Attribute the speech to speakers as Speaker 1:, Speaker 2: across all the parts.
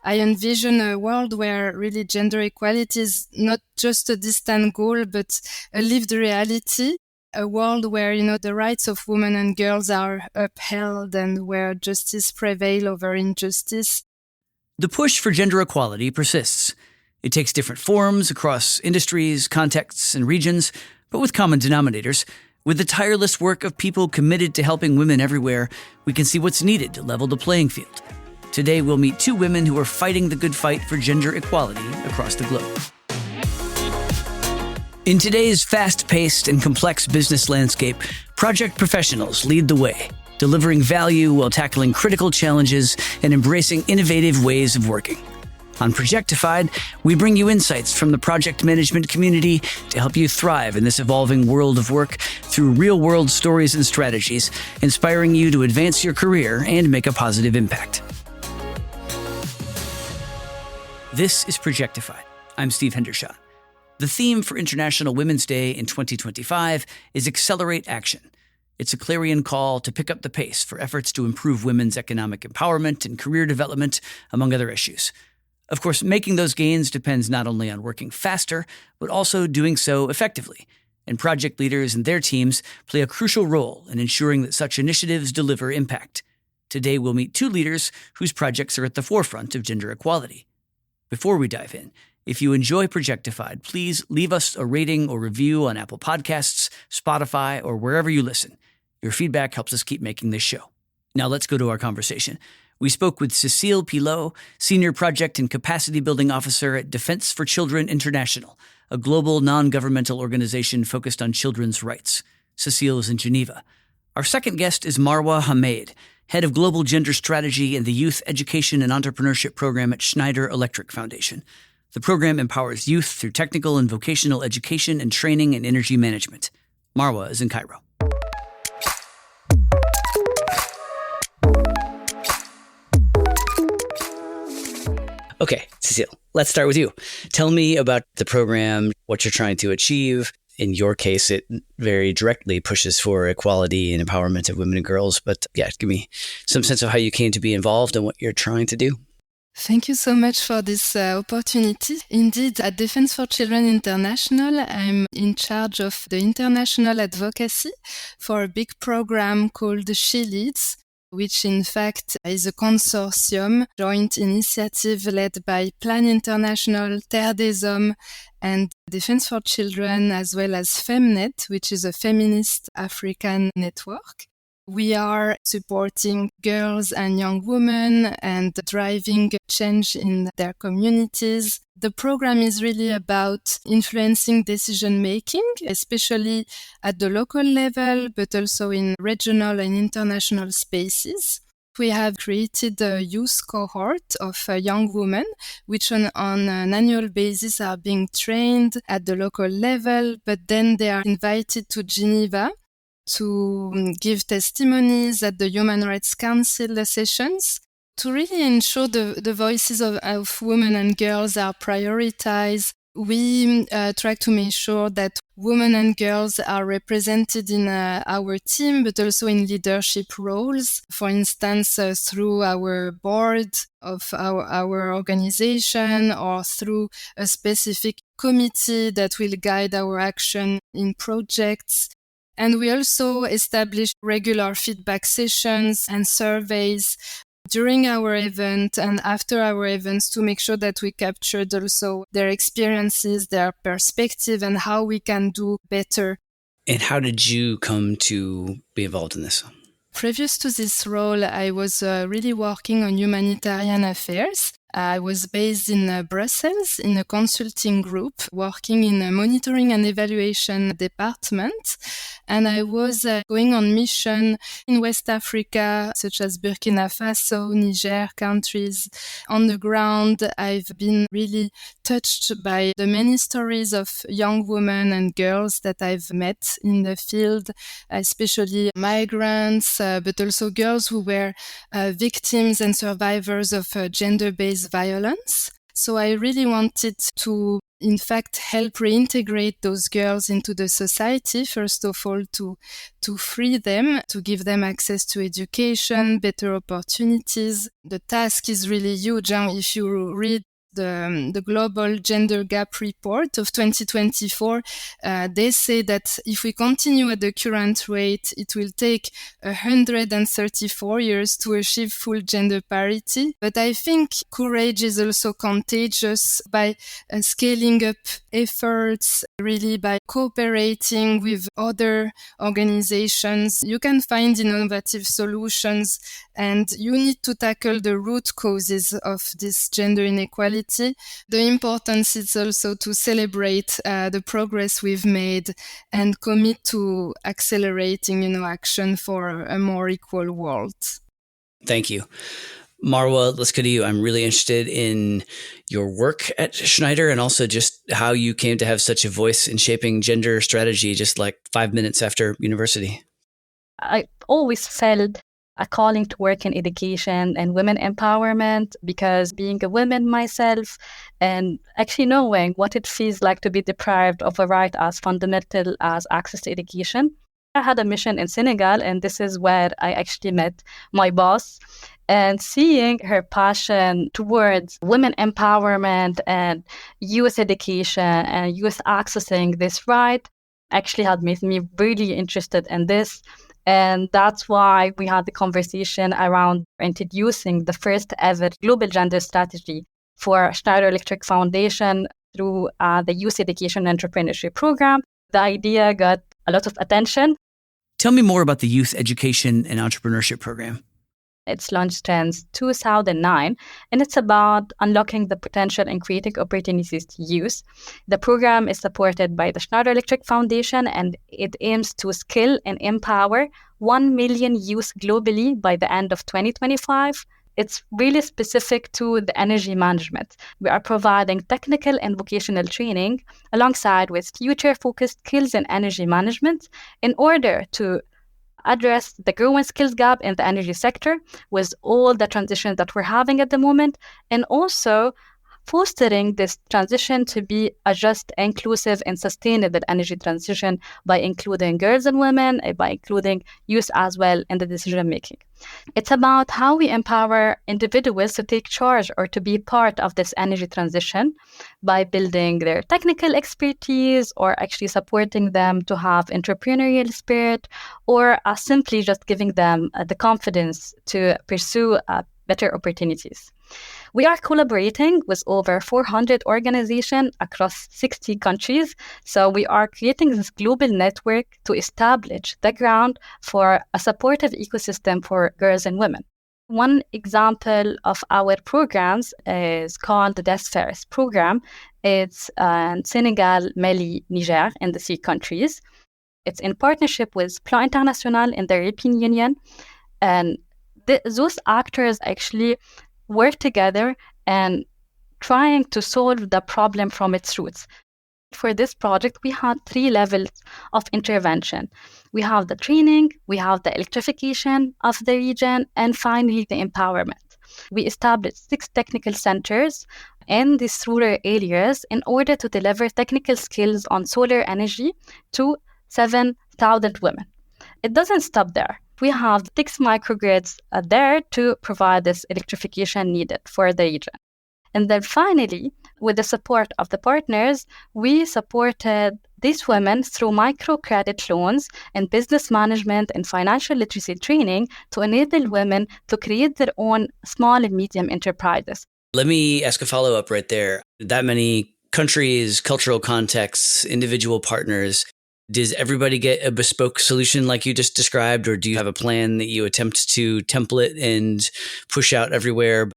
Speaker 1: I envision a world where really gender equality is not just a distant goal, but a lived reality. A world where, the rights of women and girls are upheld and where justice prevails over injustice.
Speaker 2: The push for gender equality persists. It takes different forms across industries, contexts, and regions, but with common denominators. With the tireless work of people committed to helping women everywhere, we can see what's needed to level the playing field. Today, we'll meet two women who are fighting the good fight for gender equality across the globe. In today's fast-paced and complex business landscape, project professionals lead the way, delivering value while tackling critical challenges and embracing innovative ways of working. On Projectified, we bring you insights from the project management community to help you thrive in this evolving world of work through real-world stories and strategies, inspiring you to advance your career and make a positive impact. This is Projectified. I'm Steve Hendershot. The theme for International Women's Day in 2025 is Accelerate Action. It's a clarion call to pick up the pace for efforts to improve women's economic empowerment and career development, among other issues. Of course, making those gains depends not only on working faster, but also doing so effectively. And project leaders and their teams play a crucial role in ensuring that such initiatives deliver impact. Today, we'll meet two leaders whose projects are at the forefront of gender equality. Before we dive in, if you enjoy Projectified, please leave us a rating or review on Apple Podcasts, Spotify, or wherever you listen. Your feedback helps us keep making this show. Now let's go to our conversation. We spoke with Cecile Pilot, Senior Project and Capacity Building Officer at Defense for Children International, a global non-governmental organization focused on children's rights. Cecile is in Geneva. Our second guest is Marwa Hammad, Head of Global Gender Strategy in the Youth Education and Entrepreneurship program at Schneider Electric Foundation. The program empowers youth through technical and vocational education and training in energy management. Marwa is in Cairo. Okay, Cecile, let's start with you. Tell me about the program, what you're trying to achieve. In your case, it very directly pushes for equality and empowerment of women and girls. But yeah, give me some sense of how you came to be involved and what you're trying to do.
Speaker 1: Thank you so much for this opportunity. Indeed, at Defense for Children International, I'm in charge of the international advocacy for a big program called She Leads, which in fact is a consortium, joint initiative led by Plan International, Terre des Hommes, and Defense for Children, as well as Femnet, which is a feminist African network. We are supporting girls and young women and driving change in their communities. The program is really about influencing decision-making, especially at the local level, but also in regional and international spaces. We have created a youth cohort of young women, which on an annual basis are being trained at the local level, but then they are invited to Geneva to give testimonies at the Human Rights Council sessions, to really ensure the voices of women and girls are prioritized. We try to make sure that women and girls are represented in our team, but also in leadership roles. For instance, through our board of our organization or through a specific committee that will guide our action in projects. And we also establish regular feedback sessions and surveys during our event and after our events to make sure that we captured also their experiences, their perspective, and how we can do better.
Speaker 2: And how did you come to be involved in this?
Speaker 1: Previous to this role, I was really working on humanitarian affairs. I was based in Brussels in a consulting group working in a monitoring and evaluation department. And I was going on mission in West Africa, such as Burkina Faso, Niger countries. On the ground, I've been really touched by the many stories of young women and girls that I've met in the field, especially migrants, but also girls who were victims and survivors of gender-based violence. So I really wanted to in fact help reintegrate those girls into the society, first of all to free them, to give them access to education, better opportunities. The task is really huge. If you read the Global Gender Gap Report of 2024, they say that if we continue at the current rate, it will take 134 years to achieve full gender parity. But I think courage is also contagious. By scaling up efforts, really by cooperating with other organizations, you can find innovative solutions, and you need to tackle the root causes of this gender inequality. The importance is also to celebrate the progress we've made and commit to accelerating, action for a more equal world.
Speaker 2: Thank you. Marwa, let's go to you. I'm really interested in your work at Schneider and also just how you came to have such a voice in shaping gender strategy just like 5 minutes after university.
Speaker 3: I always felt a calling to work in education and women empowerment, because being a woman myself and actually knowing what it feels like to be deprived of a right as fundamental as access to education. I had a mission in Senegal, and this is where I actually met my boss. And seeing her passion towards women empowerment and youth education and youth accessing this right actually had made me really interested in this. And that's why we had the conversation around introducing the first ever global gender strategy for Schneider Electric Foundation through the Youth Education and Entrepreneurship program. The idea got a lot of attention.
Speaker 2: Tell me more about the Youth Education and Entrepreneurship program.
Speaker 3: It's launched since 2009, and it's about unlocking the potential and creating opportunities to youth. The program is supported by the Schneider Electric Foundation, and it aims to skill and empower 1 million youth globally by the end of 2025. It's really specific to the energy management. We are providing technical and vocational training alongside with future-focused skills in energy management in order to address the growing skills gap in the energy sector with all the transitions that we're having at the moment, and also fostering this transition to be a just, inclusive, and sustainable energy transition by including girls and women, by including youth as well in the decision making. It's about how we empower individuals to take charge or to be part of this energy transition by building their technical expertise, or actually supporting them to have entrepreneurial spirit, or simply just giving them the confidence to pursue better opportunities. We are collaborating with over 400 organizations across 60 countries. So we are creating this global network to establish the ground for a supportive ecosystem for girls and women. One example of our programs is called the DESFERS program. It's in Senegal, Mali, Niger, and the 3 countries. It's in partnership with Plan International and the European Union. And those actors actually work together and trying to solve the problem from its roots. For this project, we had 3 levels of intervention. We have the training, we have the electrification of the region, and finally the empowerment. We established 6 technical centers in these rural areas in order to deliver technical skills on solar energy to 7,000 women. It doesn't stop there. We have 6 microgrids there to provide this electrification needed for the region. And then finally, with the support of the partners, we supported these women through microcredit loans and business management and financial literacy training to enable women to create their own small and medium enterprises.
Speaker 2: Let me ask a follow-up right there. That many countries, cultural contexts, individual partners. Does everybody get a bespoke solution like you just described, or do you have a plan that you attempt to template and push out everywhere?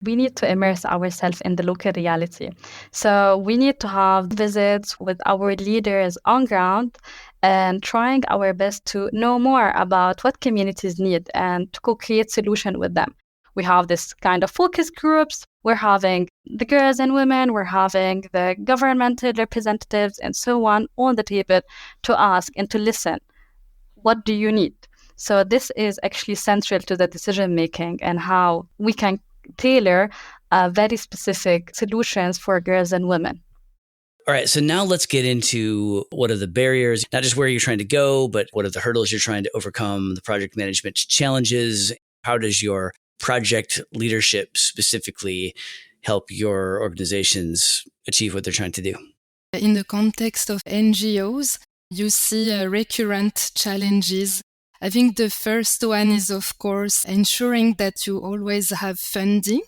Speaker 3: We need to immerse ourselves in the local reality. So we need to have visits with our leaders on ground and trying our best to know more about what communities need and to co-create solutions with them. We have this kind of focus groups. We're having the girls and women, we're having the governmental representatives and so on the table to ask and to listen. What do you need? So this is actually central to the decision making and how we can tailor very specific solutions for girls and women.
Speaker 2: All right, so now let's get into what are the barriers, not just where you're trying to go, but what are the hurdles you're trying to overcome, the project management challenges. How does your project leadership specifically help your organizations achieve what they're trying to do?
Speaker 1: In the context of NGOs, you see recurrent challenges. I think the first one is, of course, ensuring that you always have funding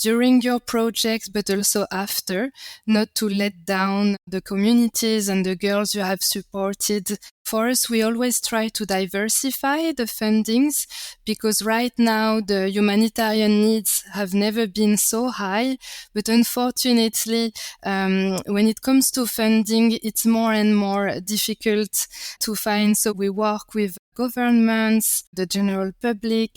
Speaker 1: during your project, but also after, not to let down the communities and the girls you have supported. For us, we always try to diversify the fundings because right now the humanitarian needs have never been so high. But unfortunately, when it comes to funding, it's more and more difficult to find. So we work with governments, the general public.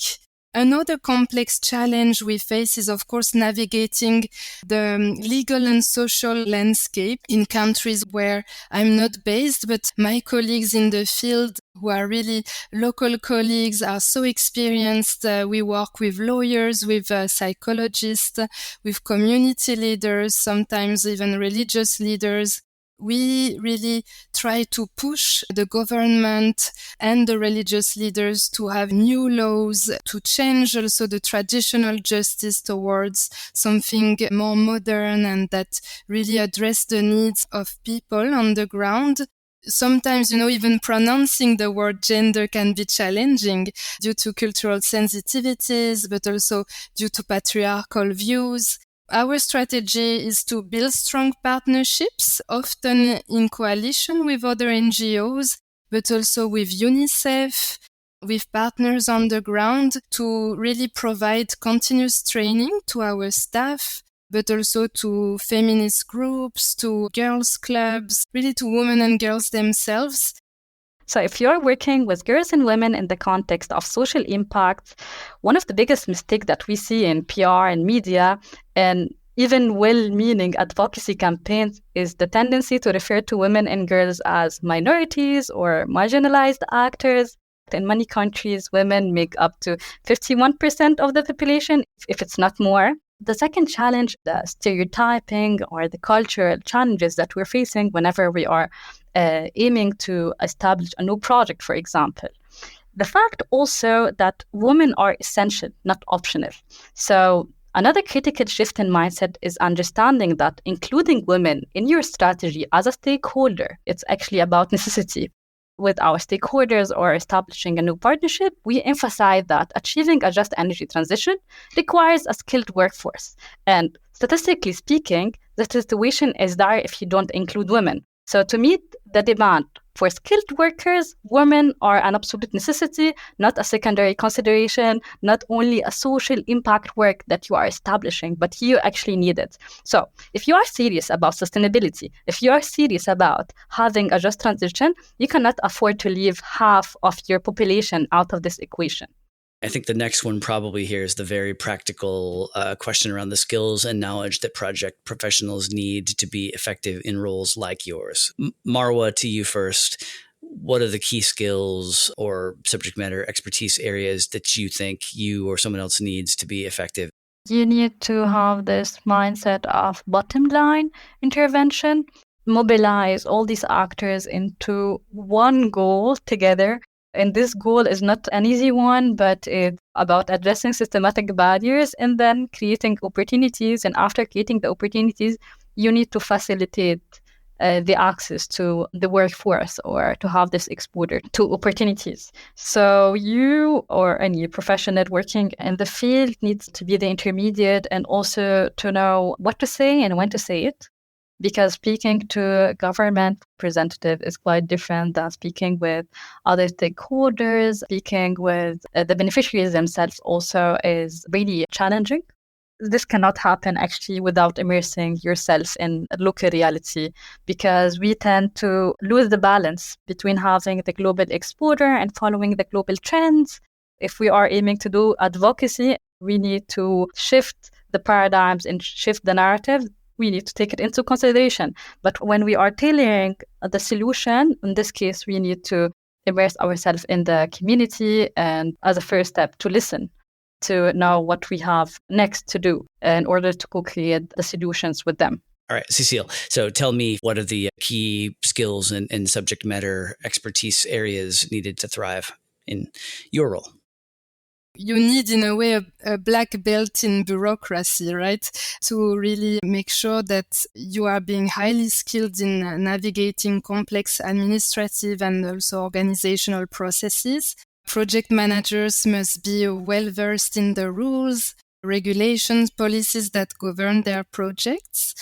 Speaker 1: Another complex challenge we face is, of course, navigating the legal and social landscape in countries where I'm not based, but my colleagues in the field who are really local colleagues are so experienced. We work with lawyers, with psychologists, with community leaders, sometimes even religious leaders. We really try to push the government and the religious leaders to have new laws, to change also the traditional justice towards something more modern and that really address the needs of people on the ground. Sometimes, even pronouncing the word gender can be challenging due to cultural sensitivities, but also due to patriarchal views. Our strategy is to build strong partnerships, often in coalition with other NGOs, but also with UNICEF, with partners on the ground to really provide continuous training to our staff, but also to feminist groups, to girls' clubs, really to women and girls themselves.
Speaker 3: So if you're working with girls and women in the context of social impact, one of the biggest mistakes that we see in PR and media and even well-meaning advocacy campaigns is the tendency to refer to women and girls as minorities or marginalized actors. In many countries, women make up to 51% of the population, if it's not more. The second challenge, the stereotyping or the cultural challenges that we're facing whenever we are aiming to establish a new project, for example. The fact also that women are essential, not optional. So another critical shift in mindset is understanding that including women in your strategy as a stakeholder, it's actually about necessity. With our stakeholders or establishing a new partnership, we emphasize that achieving a just energy transition requires a skilled workforce. And statistically speaking, the situation is dire if you don't include women. So to meet the demand for skilled workers, women are an absolute necessity, not a secondary consideration, not only a social impact work that you are establishing, but you actually need it. So if you are serious about sustainability, if you are serious about having a just transition, you cannot afford to leave half of your population out of this equation.
Speaker 2: I think the next one probably here is the very practical question around the skills and knowledge that project professionals need to be effective in roles like yours. Marwa, to you first. What are the key skills or subject matter expertise areas that you think you or someone else needs to be effective?
Speaker 3: You need to have this mindset of bottom line intervention, mobilize all these actors into one goal together. And this goal is not an easy one, but it's about addressing systematic barriers and then creating opportunities. And after creating the opportunities, you need to facilitate the access to the workforce or to have this exposure to opportunities. So you or any professional working in the field needs to be the intermediate and also to know what to say and when to say it. Because speaking to a government representative is quite different than speaking with other stakeholders. Speaking with the beneficiaries themselves also is really challenging. This cannot happen actually without immersing yourself in a local reality, because we tend to lose the balance between having the global exposure and following the global trends. If we are aiming to do advocacy, we need to shift the paradigms and shift the narrative. We need to take it into consideration. But when we are tailoring the solution, in this case, we need to immerse ourselves in the community and as a first step to listen, to know what we have next to do in order to co-create the solutions with them.
Speaker 2: All right, Cecile. So tell me, what are the key skills and subject matter expertise areas needed to thrive in your role?
Speaker 1: You need, in a way, a black belt in bureaucracy, right? To really make sure that you are being highly skilled in navigating complex administrative and also organizational processes. Project managers must be well versed in the rules, regulations, policies that govern their projects.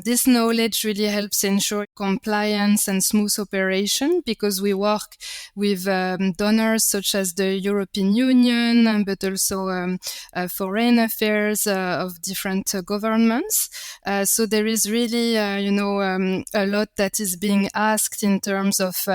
Speaker 1: This knowledge really helps ensure compliance and smooth operation, because we work with donors such as the European Union, but also foreign affairs of different governments. So there is really, a lot that is being asked in terms of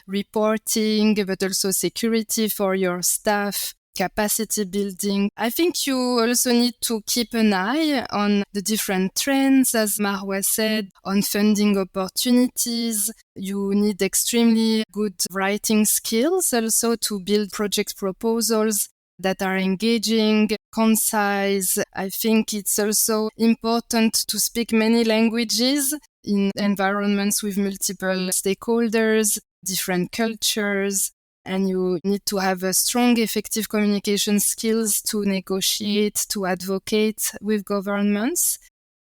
Speaker 1: reporting, but also security for your staff, capacity building. I think you also need to keep an eye on the different trends, as Marwa said, on funding opportunities. You need extremely good writing skills also to build project proposals that are engaging, concise. I think it's also important to speak many languages in environments with multiple stakeholders, different cultures. And you need to have a strong, effective communication skills to negotiate, to advocate with governments.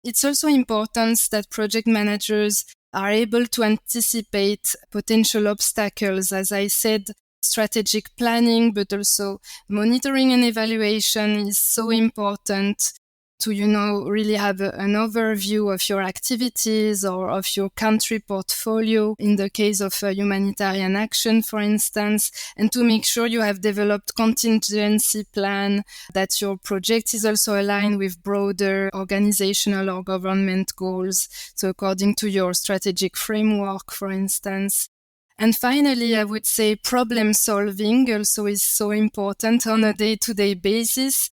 Speaker 1: It's also important that project managers are able to anticipate potential obstacles. As I said, strategic planning, but also monitoring and evaluation is so important to, really have an overview of your activities or of your country portfolio in the case of humanitarian action, for instance, and to make sure you have developed contingency plan, that your project is also aligned with broader organizational or government goals. So according to your strategic framework, for instance. And finally, I would say problem solving also is so important on a day-to-day basis.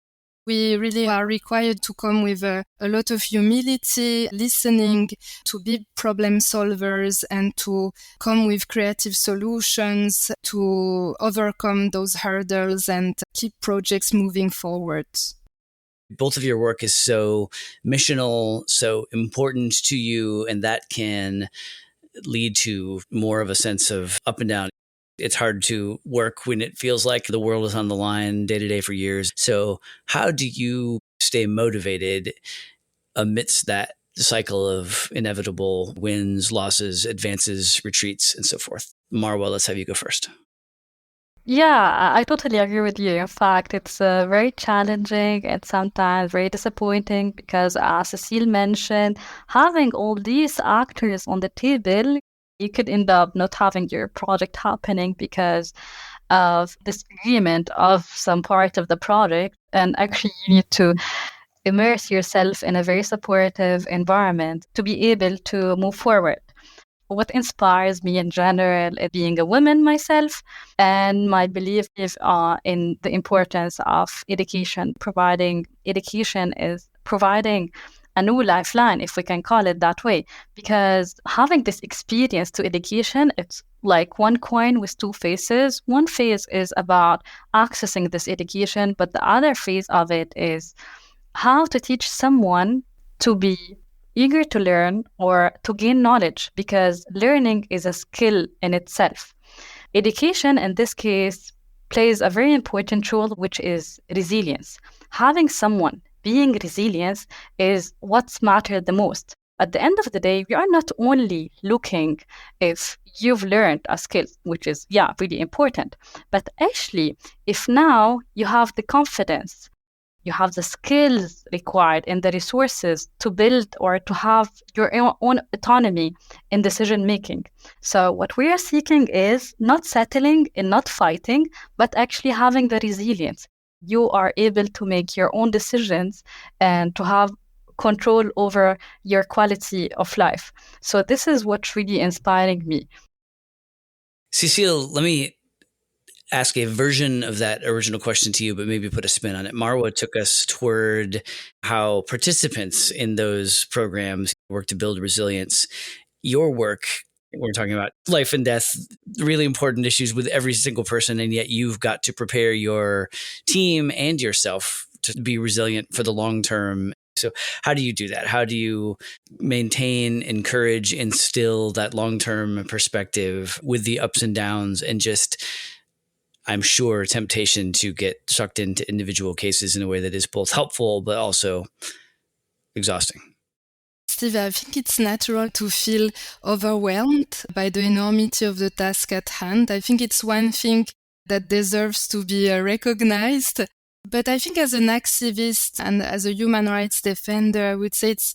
Speaker 1: We really are required to come with a lot of humility, listening, to be problem solvers, and to come with creative solutions to overcome those hurdles and keep projects moving forward.
Speaker 2: Both of your work is so missional, so important to you, and that can lead to more of a sense of up and down. It's hard to work when it feels like the world is on the line day to day for years. So how do you stay motivated amidst that cycle of inevitable wins, losses, advances, retreats, and so forth? Marwa, let's have you go first.
Speaker 3: Yeah, I totally agree with you. In fact, it's very challenging and sometimes very disappointing because, as Cecile mentioned, having all these actors on the table, you could end up not having your project happening because of disagreement of some part of the project. And actually, you need to immerse yourself in a very supportive environment to be able to move forward. What inspires me in general is being a woman myself, and my belief is in the importance of education. Education is providing a new lifeline, if we can call it that way, because having this experience to education, it's like one coin with two faces. One phase is about accessing this education, but the other phase of it is how to teach someone to be eager to learn or to gain knowledge, because learning is a skill in itself. Education, in this case, plays a very important role, which is resilience. Having someone being resilient is what's mattered the most. At the end of the day, we are not only looking if you've learned a skill, which is, really important, but actually, if now you have the confidence, you have the skills required and the resources to build or to have your own autonomy in decision making. So what we are seeking is not settling and not fighting, but actually having the resilience. You are able to make your own decisions and to have control over your quality of life. So this is what's really inspiring me.
Speaker 2: Cecile, let me ask a version of that original question to you, but maybe put a spin on it. Marwa took us toward how participants in those programs work to build resilience. Your work, we're talking about life and death, really important issues with every single person, and yet you've got to prepare your team and yourself to be resilient for the long term. So how do you do that? How do you maintain, encourage, instill that long-term perspective with the ups and downs and just, I'm sure, temptation to get sucked into individual cases in a way that is both helpful but also exhausting?
Speaker 1: Steve, I think it's natural to feel overwhelmed by the enormity of the task at hand. I think it's one thing that deserves to be recognized. But I think as an activist and as a human rights defender, I would say it's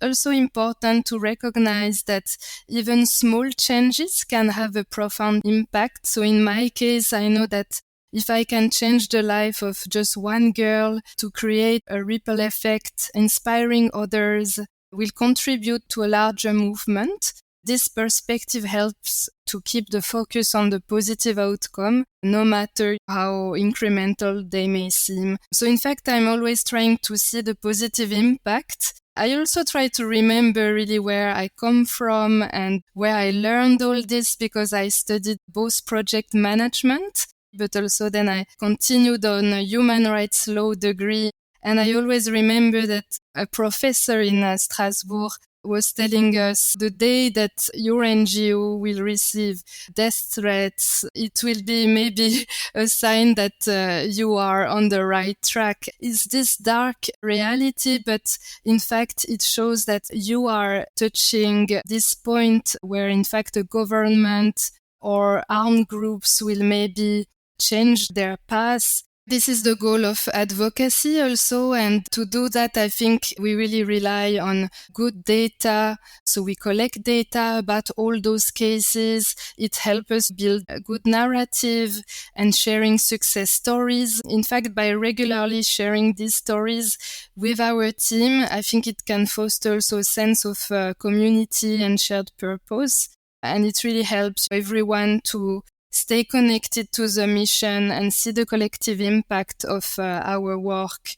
Speaker 1: also important to recognize that even small changes can have a profound impact. So in my case, I know that if I can change the life of just one girl to create a ripple effect, inspiring others, will contribute to a larger movement. This perspective helps to keep the focus on the positive outcome, no matter how incremental they may seem. So in fact, I'm always trying to see the positive impact. I also try to remember really where I come from and where I learned all this, because I studied both project management, but also then I continued on a human rights law degree. And I always remember that a professor in Strasbourg was telling us the day that your NGO will receive death threats, it will be maybe a sign that you are on the right track. It's this dark reality, but in fact, it shows that you are touching this point where in fact the government or armed groups will maybe change their path. This is the goal of advocacy also, and to do that, I think we really rely on good data. So we collect data about all those cases. It helps us build a good narrative and sharing success stories. In fact, by regularly sharing these stories with our team, I think it can foster also a sense of community and shared purpose. And it really helps everyone to stay connected to the mission and see the collective impact of our work.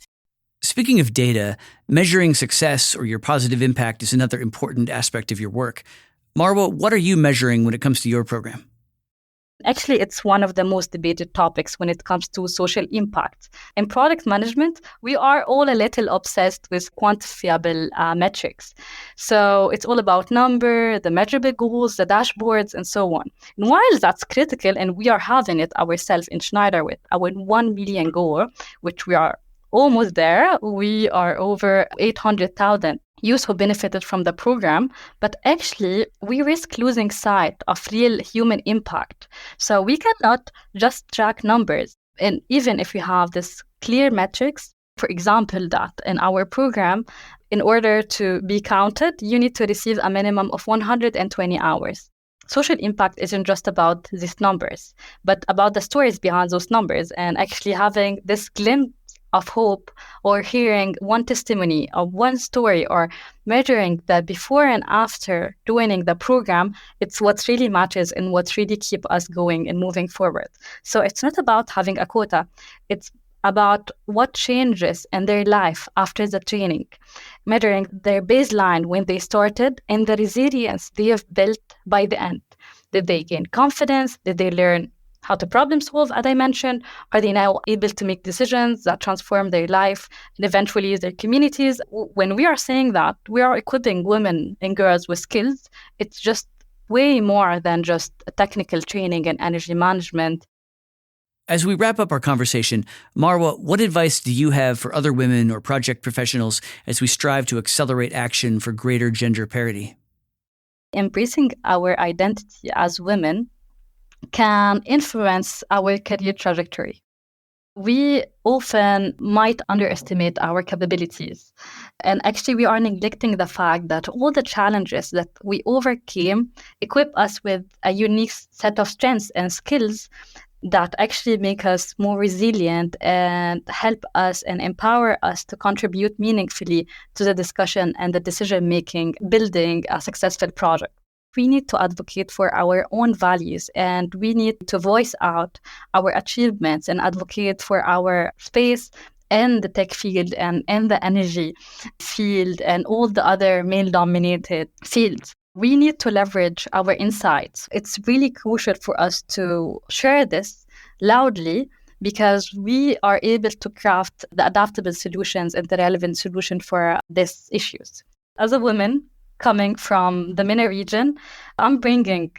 Speaker 2: Speaking of data, measuring success or your positive impact is another important aspect of your work. Marwa, what are you measuring when it comes to your program?
Speaker 3: Actually, it's one of the most debated topics when it comes to social impact. In product management, we are all a little obsessed with quantifiable metrics. So it's all about number, the measurable goals, the dashboards, and so on. And while that's critical, and we are having it ourselves in Schneider with our 1 million goal, which we are almost there, we are over 800,000 youth who benefited from the program, but actually we risk losing sight of real human impact. So we cannot just track numbers. And even if we have this clear metrics, for example, that in our program, in order to be counted, you need to receive a minimum of 120 hours. Social impact isn't just about these numbers, but about the stories behind those numbers, and actually having this glimpse of hope, or hearing one testimony or one story, or measuring the before and after joining the program. It's what really matters and what really keep us going and moving forward. So it's not about having a quota. It's about what changes in their life after the training, measuring their baseline when they started and the resilience they have built by the end. Did they gain confidence? Did they learn how to problem solve, as I mentioned? Are they now able to make decisions that transform their life and eventually their communities? When we are saying that, we are equipping women and girls with skills. It's just way more than just technical training and energy management.
Speaker 2: As we wrap up our conversation, Marwa, what advice do you have for other women or project professionals as we strive to accelerate action for greater gender parity?
Speaker 3: Embracing our identity as women can influence our career trajectory. We often might underestimate our capabilities. And actually, we are neglecting the fact that all the challenges that we overcame equip us with a unique set of strengths and skills that actually make us more resilient and help us and empower us to contribute meaningfully to the discussion and the decision-making, building a successful project. We need to advocate for our own values, and we need to voice out our achievements and advocate for our space in the tech field and in the energy field and all the other male-dominated fields. We need to leverage our insights. It's really crucial for us to share this loudly because we are able to craft the adaptable solutions and the relevant solution for these issues. As a woman coming from the MENA region, I'm bringing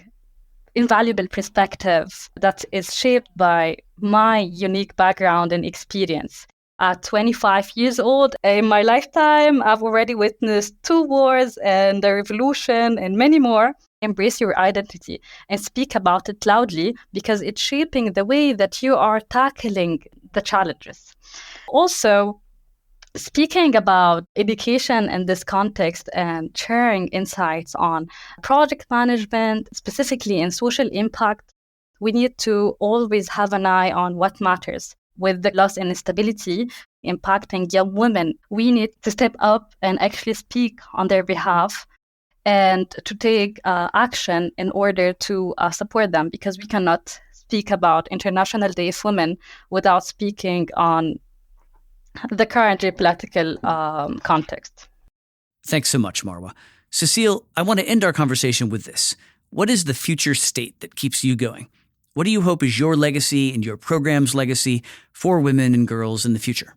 Speaker 3: invaluable perspective that is shaped by my unique background and experience. At 25 years old, in my lifetime, I've already witnessed 2 wars and a revolution and many more. Embrace your identity and speak about it loudly, because it's shaping the way that you are tackling the challenges. Also, speaking about education in this context and sharing insights on project management, specifically in social impact, we need to always have an eye on what matters. With the loss and instability impacting young women, we need to step up and actually speak on their behalf and to take action in order to support them, because we cannot speak about International Day of Women without speaking on the current geopolitical context.
Speaker 2: Thanks so much, Marwa. Cecile, I want to end our conversation with this. What is the future state that keeps you going? What do you hope is your legacy and your program's legacy for women and girls in the future?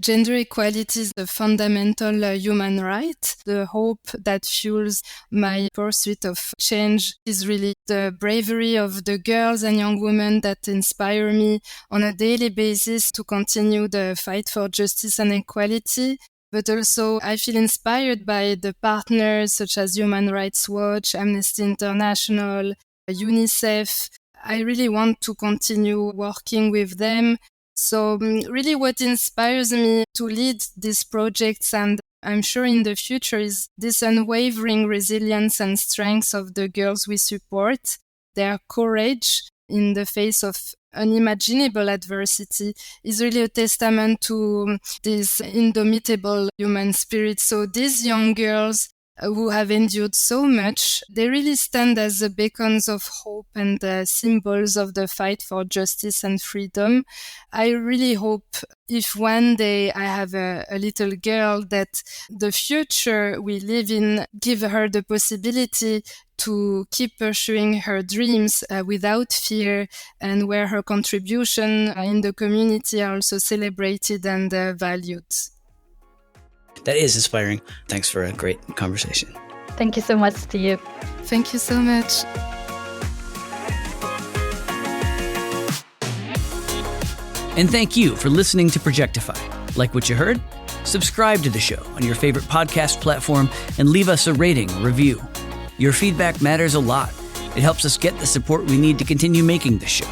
Speaker 1: Gender equality is a fundamental human right. The hope that fuels my pursuit of change is really the bravery of the girls and young women that inspire me on a daily basis to continue the fight for justice and equality. But also, I feel inspired by the partners such as Human Rights Watch, Amnesty International, UNICEF. I really want to continue working with them. So really what inspires me to lead these projects, and I'm sure in the future, is this unwavering resilience and strength of the girls we support, their courage in the face of unimaginable adversity is really a testament to this indomitable human spirit. So these young girls who have endured so much, they really stand as the beacons of hope and symbols of the fight for justice and freedom. I really hope if one day I have a little girl, that the future we live in give her the possibility to keep pursuing her dreams without fear, and where her contribution in the community are also celebrated and valued.
Speaker 2: That is inspiring. Thanks for a great conversation.
Speaker 3: Thank you so much, Steve.
Speaker 1: Thank you so much.
Speaker 2: And thank you for listening to Projectify. Like what you heard? Subscribe to the show on your favorite podcast platform and leave us a rating or review. Your feedback matters a lot. It helps us get the support we need to continue making this show.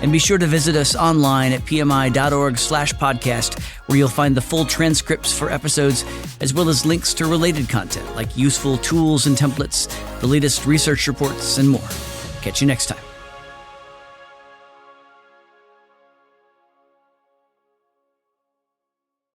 Speaker 2: And be sure to visit us online at pmi.org/podcast, where you'll find the full transcripts for episodes, as well as links to related content like useful tools and templates, the latest research reports, and more. Catch you next time.